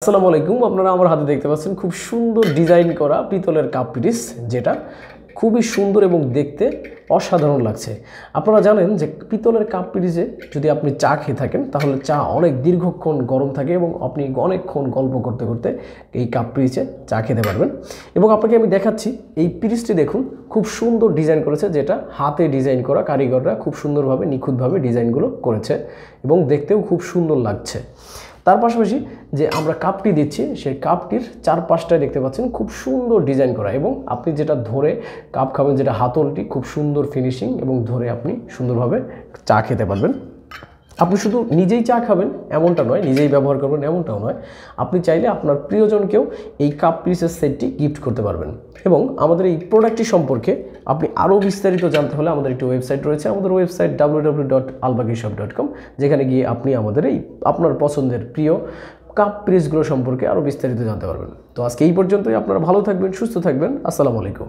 আসসালামু আলাইকুম। আপনারা আমার হাতে দেখতে পাচ্ছেন খুব সুন্দর ডিজাইন করা পিতলের কাপ পিরিচ, যেটা খুবই সুন্দর এবং দেখতে অসাধারণ লাগছে। আপনারা জানেন যে পিতলের কাপ পিরিচে যদি আপনি চা খেয়ে থাকেন তাহলে চা অনেক দীর্ঘক্ষণ গরম থাকে এবং আপনি অনেকক্ষণ গল্প করতে করতে এই কাপ পিরিচে চা খেতে পারবেন। এবং আপনাকে আমি দেখাচ্ছি এই পিরিচটি দেখুন, খুব সুন্দর ডিজাইন করেছে, যেটা হাতে ডিজাইন করা, কারিগররা খুব সুন্দরভাবে নিখুঁতভাবে ডিজাইনগুলো করেছে এবং দেখতেও খুব সুন্দর লাগছে। তার পাশাপাশি যে আমরা কাপটি দিচ্ছি সেই কাপটির চারপাশটায় দেখতে পাচ্ছেন খুব সুন্দর ডিজাইন করা, এবং আপনি যেটা ধরে কাপ খাবেন, যেটা হাতলটি খুব সুন্দর ফিনিশিং, এবং ধরে আপনি সুন্দরভাবে চা খেতে পারবেন। আপনি শুধু নিজেই চা খাবেন এমনটা নয়, নিজেই ব্যবহার করবেন এমনটাও নয়, আপনি চাইলে আপনার প্রিয়জনকেও এই কাপ পিরিচের সেটটি গিফট করতে পারবেন। এবং আমাদের এই প্রোডাক্টটি সম্পর্কে আপনি আরও বিস্তারিত জানতে হলে আমাদের একটি ওয়েবসাইট রয়েছে, আমাদের ওয়েবসাইট www.albakishop.com, যেখানে গিয়ে আপনি আমাদের এই আপনার পছন্দের প্রিয় কাপ পিরিচগুলো সম্পর্কে আরও বিস্তারিত জানতে পারবেন। তো আজকে এই পর্যন্তই। আপনারা ভালো থাকবেন, সুস্থ থাকবেন। আসসালামু আলাইকুম।